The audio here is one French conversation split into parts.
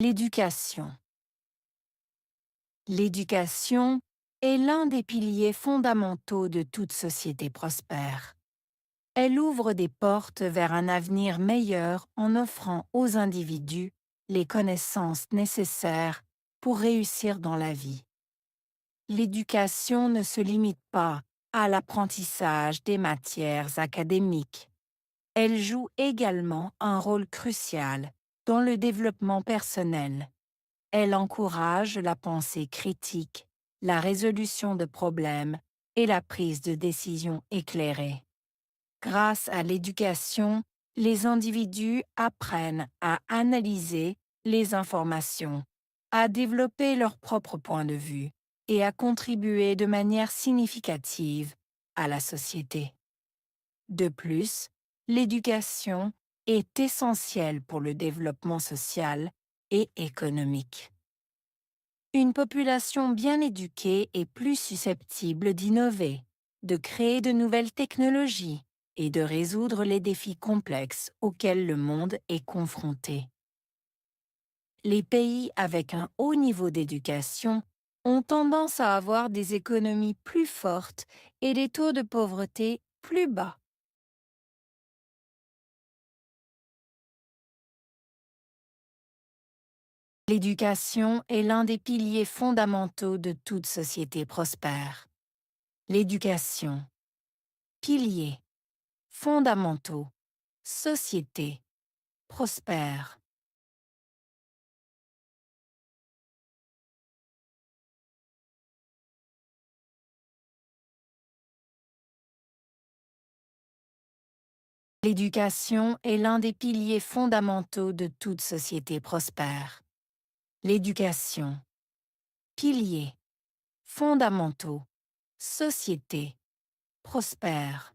L'éducation. L'éducation est l'un des piliers fondamentaux de toute société prospère. Elle ouvre des portes vers un avenir meilleur en offrant aux individus les connaissances nécessaires pour réussir dans la vie. L'éducation ne se limite pas à l'apprentissage des matières académiques. Elle joue également un rôle crucial dans le développement personnel. Elle encourage la pensée critique, la résolution de problèmes et la prise de décisions éclairées. Grâce à l'éducation, les individus apprennent à analyser les informations, à développer leur propre point de vue et à contribuer de manière significative à la société. De plus, l'éducation est essentielle pour le développement social et économique. Une population bien éduquée est plus susceptible d'innover, de créer de nouvelles technologies et de résoudre les défis complexes auxquels le monde est confronté. Les pays avec un haut niveau d'éducation ont tendance à avoir des économies plus fortes et des taux de pauvreté plus bas. L'éducation est l'un des piliers fondamentaux de toute société prospère. L'éducation. Piliers. Fondamentaux. Société. Prospère. L'éducation est l'un des piliers fondamentaux de toute société prospère. L'éducation. Piliers. Fondamentaux. Société. Prospère.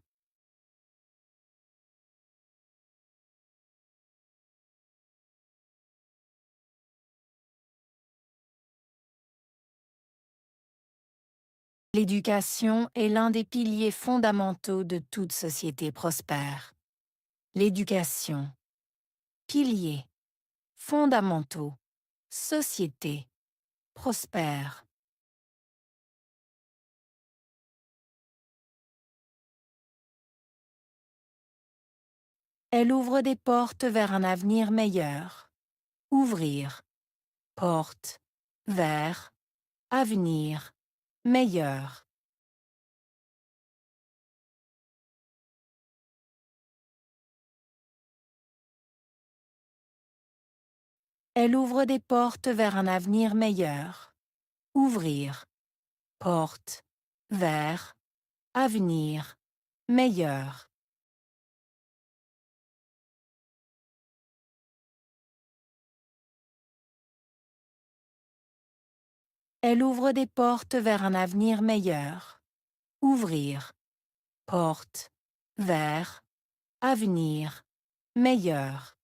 L'éducation est l'un des piliers fondamentaux de toute société prospère. L'éducation. Piliers. Fondamentaux. Société. Prospère. Elle ouvre des portes vers un avenir meilleur. Ouvrir. Porte. Vers. Avenir. Meilleur. Elle ouvre des portes vers un avenir meilleur. Ouvrir. Porte. Vers. Avenir. Meilleur. Elle ouvre des portes vers un avenir meilleur. Ouvrir. Porte. Vers. Avenir. Meilleur.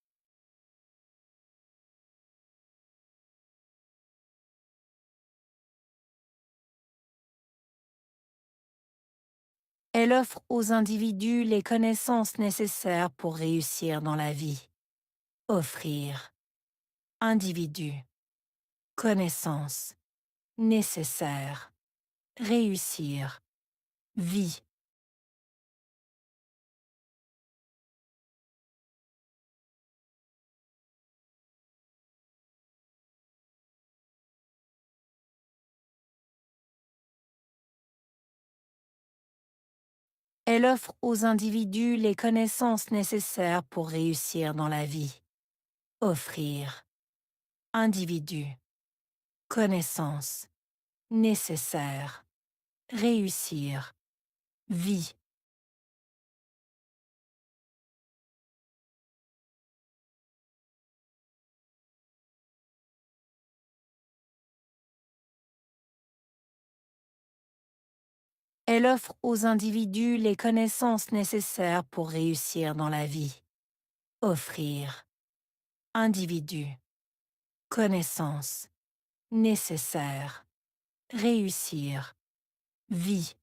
Elle offre aux individus les connaissances nécessaires pour réussir dans la vie. Offrir. Individu. Connaissances. Nécessaires. Réussir. Vie. Elle offre aux individus les connaissances nécessaires pour réussir dans la vie. Offrir. Individu. Connaissances. Nécessaires. Réussir. Vie. Elle offre aux individus les connaissances nécessaires pour réussir dans la vie. Offrir. Individu. Connaissances. Nécessaires. Réussir. Vie.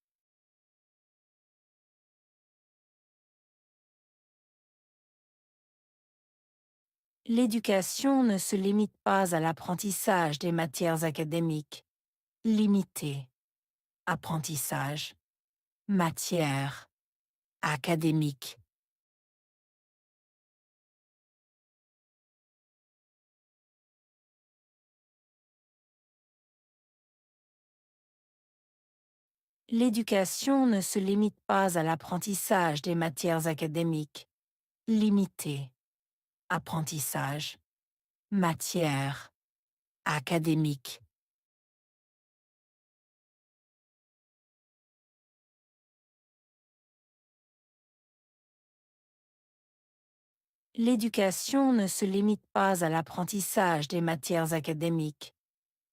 L'éducation ne se limite pas à l'apprentissage des matières académiques. Limité. Apprentissage. Matière. Académique. L'éducation ne se limite pas à l'apprentissage des matières académiques. Limité. Apprentissage. Matière. Académique. L'éducation ne se limite pas à l'apprentissage des matières académiques.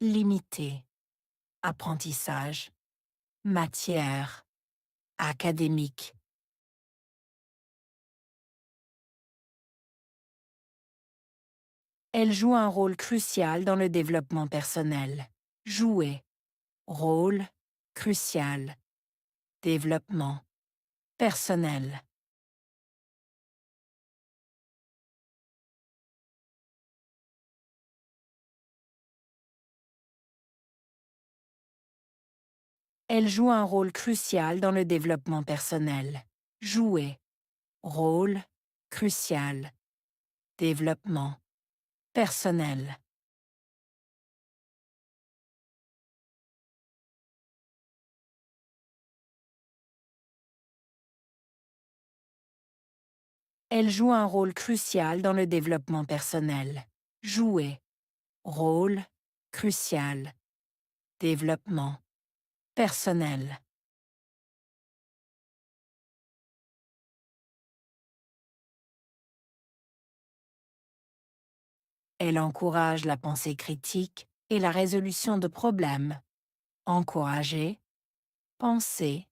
Limité. Apprentissage. Matière. Académique. Elle joue un rôle crucial dans le développement personnel. Jouer. Rôle. Crucial. Développement. Personnel. Elle joue un rôle crucial dans le développement personnel. Jouer. Rôle. Crucial. Développement. Personnel. Elle joue un rôle crucial dans le développement personnel. Jouer. Rôle. Crucial. Développement. Personnel. Elle encourage la pensée critique et la résolution de problèmes. Encourager. Pensée.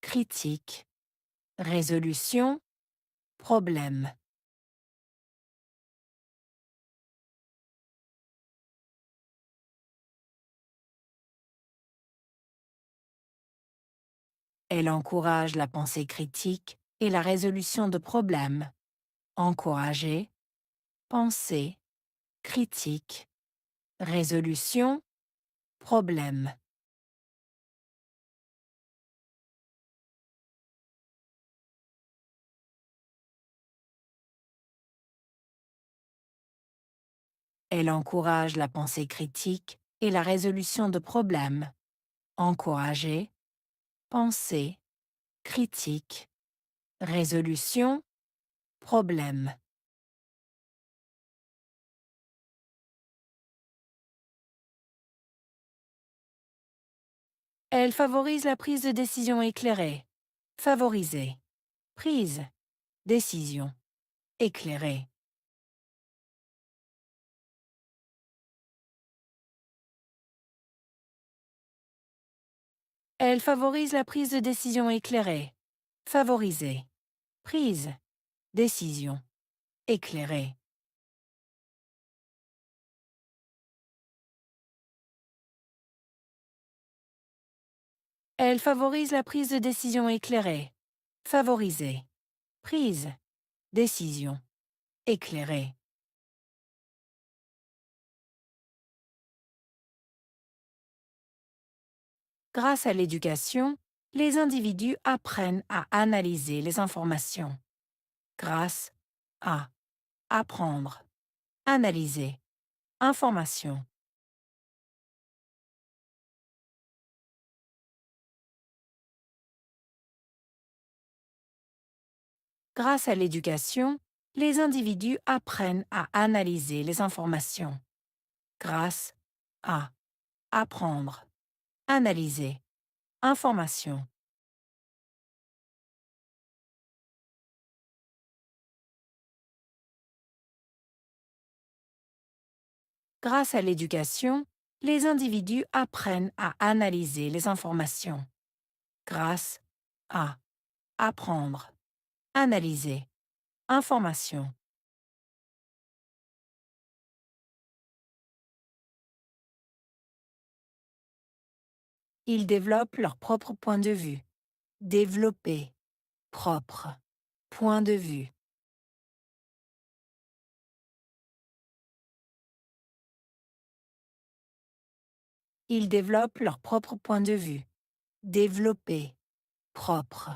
Critique. Résolution. Problème. Elle encourage la pensée critique et la résolution de problèmes. Encourager. Pensée. Critique. Résolution. Problème. Elle encourage la pensée critique et la résolution de problèmes. Encourager. Pensée. Critique. Résolution. Problème. Elle favorise la prise de décision éclairée. Favoriser. Prise. Décision. Éclairée. Elle favorise la prise de décision éclairée. Favoriser. Prise. Décision. Éclairée. Elle favorise la prise de décision éclairée. Favoriser. Prise. Décision. Éclairée. Grâce à l'éducation, les individus apprennent à analyser les informations. Grâce à apprendre, analyser, information. Grâce à l'éducation, les individus apprennent à analyser les informations. Grâce à apprendre, analyser, information. Grâce à l'éducation, les individus apprennent à analyser les informations. Grâce à apprendre, analyser, information. Ils développent leur propre point de vue. Développer. Propre. Point de vue. Ils développent leur propre point de vue. Développer. Propre.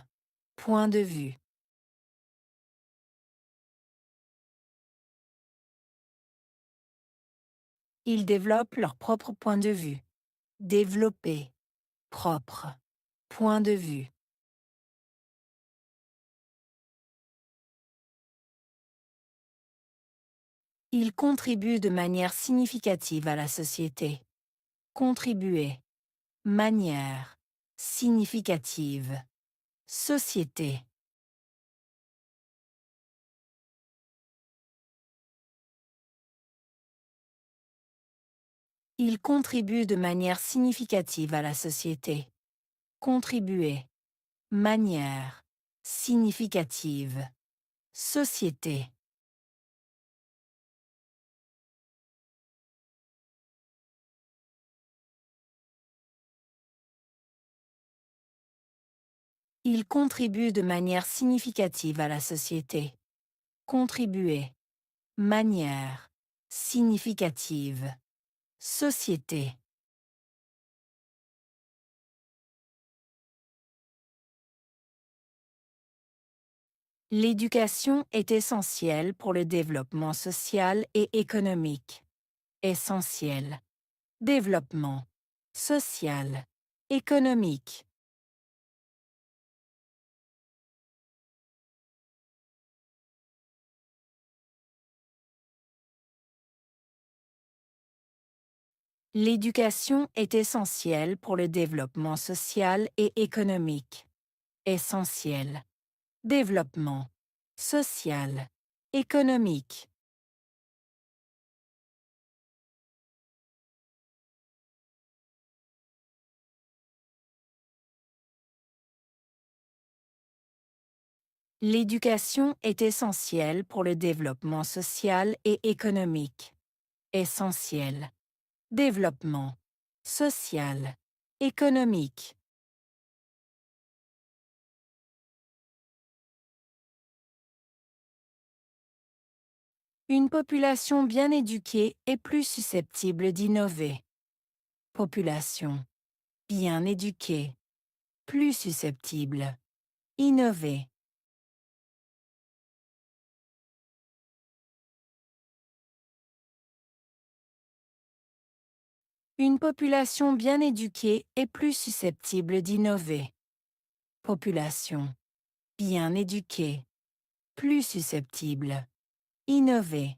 Point de vue. Ils développent leur propre point de vue. Développer. Propre. Point de vue. Ils contribuent de manière significative à la société. Contribuer. Manière. Significative. Société. Ils contribuent de manière significative à la société. Contribuer. Manière. Significative. Société. Ils contribuent de manière significative à la société. Contribuer. Manière. Significative. Société. L'éducation est essentielle pour le développement social et économique. Essentiel. Développement. Social. Économique. L'éducation est essentielle pour le développement social et économique. Essentiel. Développement. Social. Économique. L'éducation est essentielle pour le développement social et économique. Essentiel. Développement. Social. Économique. Une population bien éduquée est plus susceptible d'innover. Population. Bien éduquée. Plus susceptible. Innover. Une population bien éduquée est plus susceptible d'innover. Population. Bien éduquée. Plus susceptible. Innover.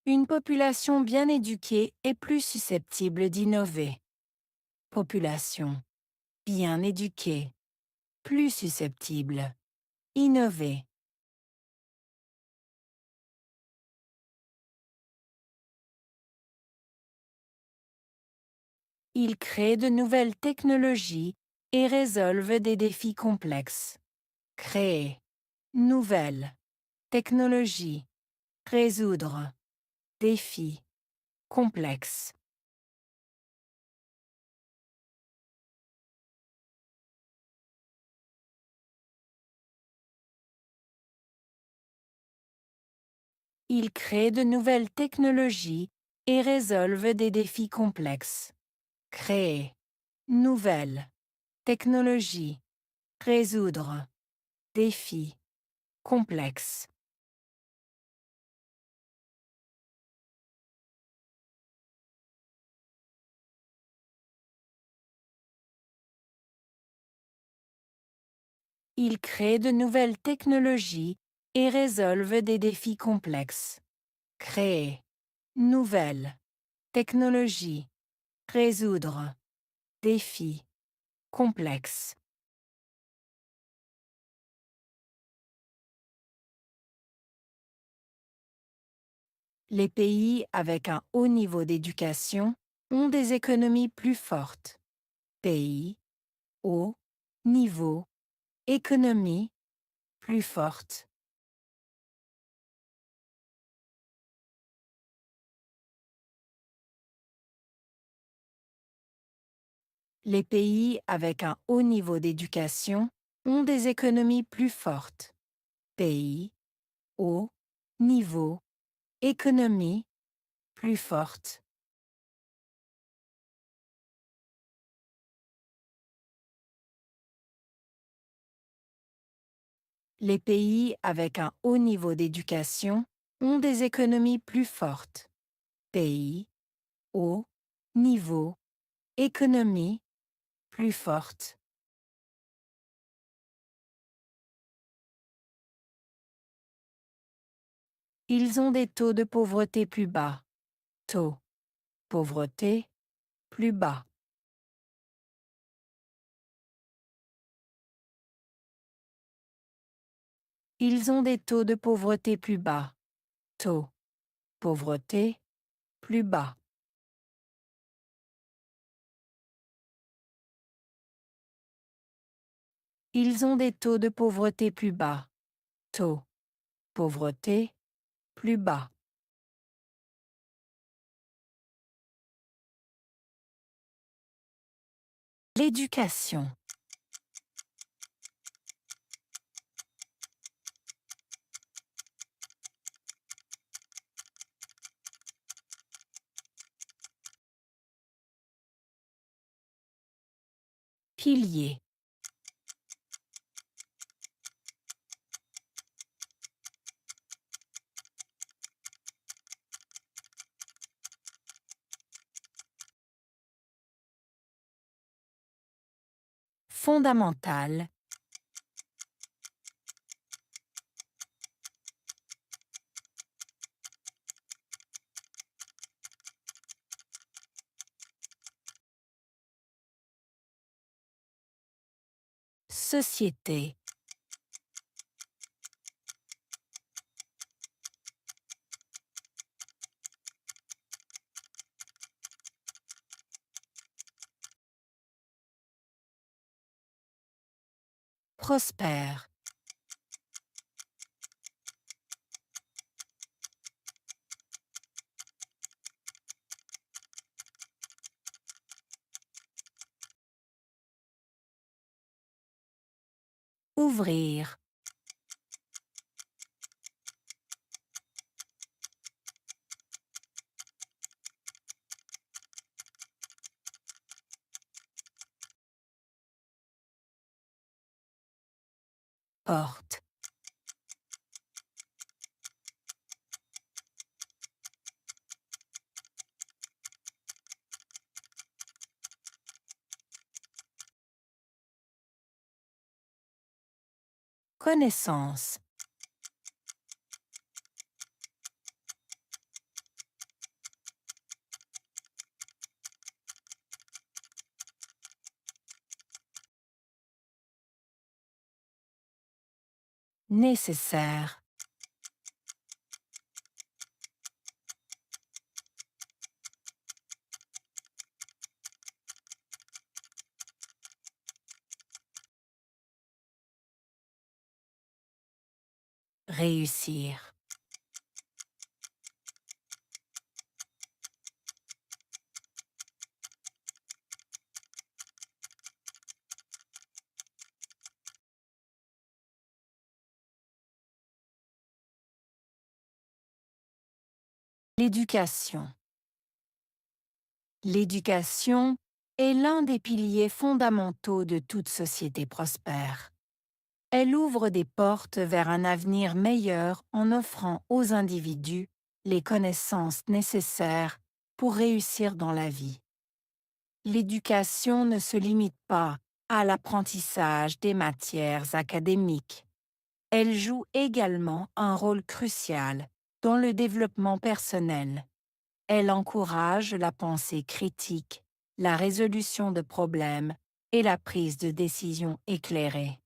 Une population bien éduquée est plus susceptible d'innover. Population. Bien éduquée. Plus susceptible. Innover. Ils créent de nouvelles technologies et résolvent des défis complexes. Créer. Nouvelle. Technologie. Résoudre. Défi. Complexe. Ils créent de nouvelles technologies et résolvent des défis complexes. Créer. Nouvelle. Technologie. Résoudre. Défi. Complexe. Ils créent de nouvelles technologies et résolvent des défis complexes. Créer. Nouvelle. Technologie. Résoudre. Défi. Complexe. Les pays avec un haut niveau d'éducation ont des économies plus fortes. Pays, haut, niveau, économie, plus forte. Les pays avec un haut niveau d'éducation ont des économies plus fortes. Pays, haut, niveau, économie, plus forte. Les pays avec un haut niveau d'éducation ont des économies plus fortes. Pays, haut, niveau, économie, plus forte. Ils ont des taux de pauvreté plus bas. Taux, pauvreté, plus bas. Ils ont des taux de pauvreté plus bas. Taux, pauvreté, plus bas. Ils ont des taux de pauvreté plus bas. Taux, pauvreté, plus bas. L'éducation. Pilier. Fondamental. Société. Prospère. Ouvrir. Porte. Connaissance. Nécessaire. Réussir. L'éducation. L'éducation est l'un des piliers fondamentaux de toute société prospère. Elle ouvre des portes vers un avenir meilleur en offrant aux individus les connaissances nécessaires pour réussir dans la vie. L'éducation ne se limite pas à l'apprentissage des matières académiques. Elle joue également un rôle crucial dans le développement personnel. Elle encourage la pensée critique, la résolution de problèmes et la prise de décisions éclairées.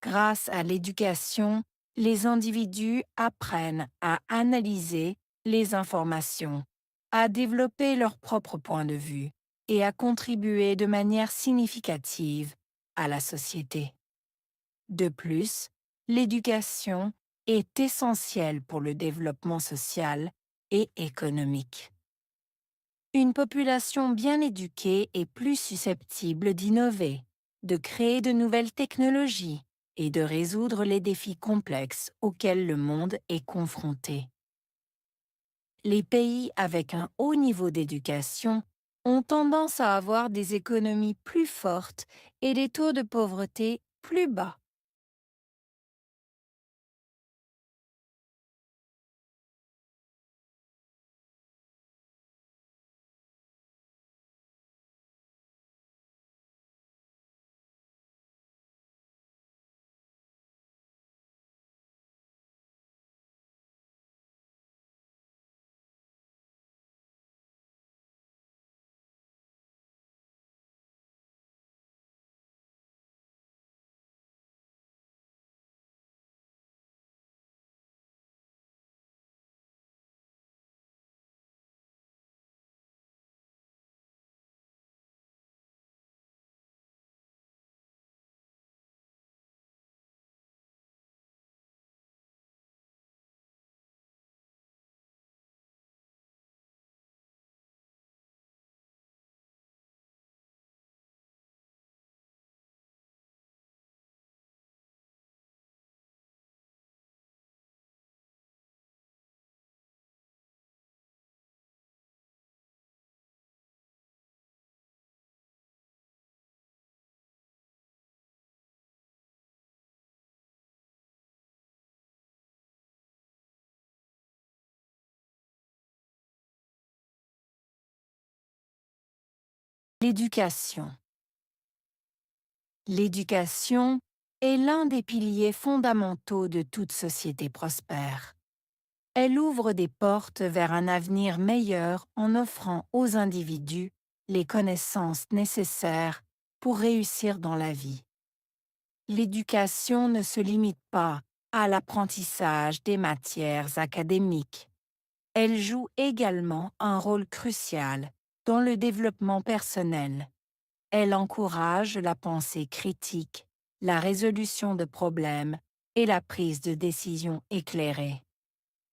Grâce à l'éducation, les individus apprennent à analyser les informations, à développer leur propre point de vue et à contribuer de manière significative à la société. De plus, l'éducation est essentielle pour le développement social et économique. Une population bien éduquée est plus susceptible d'innover, de créer de nouvelles technologies et de résoudre les défis complexes auxquels le monde est confronté. Les pays avec un haut niveau d'éducation ont tendance à avoir des économies plus fortes et des taux de pauvreté plus bas. L'éducation. L'éducation est l'un des piliers fondamentaux de toute société prospère. Elle ouvre des portes vers un avenir meilleur en offrant aux individus les connaissances nécessaires pour réussir dans la vie. L'éducation ne se limite pas à l'apprentissage des matières académiques. Elle joue également un rôle crucial dans le développement personnel. Elle encourage la pensée critique, la résolution de problèmes et la prise de décisions éclairées.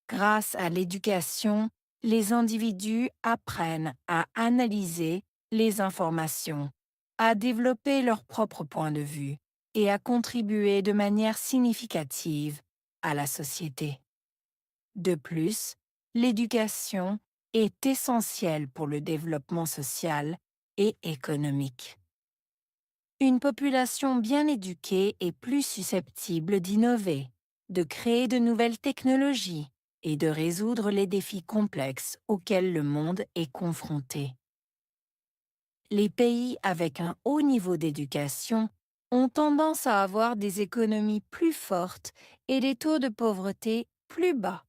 Grâce à l'éducation, les individus apprennent à analyser les informations, à développer leur propre point de vue et à contribuer de manière significative à la société. De plus, l'éducation est essentielle pour le développement social et économique. Une population bien éduquée est plus susceptible d'innover, de créer de nouvelles technologies et de résoudre les défis complexes auxquels le monde est confronté. Les pays avec un haut niveau d'éducation ont tendance à avoir des économies plus fortes et des taux de pauvreté plus bas.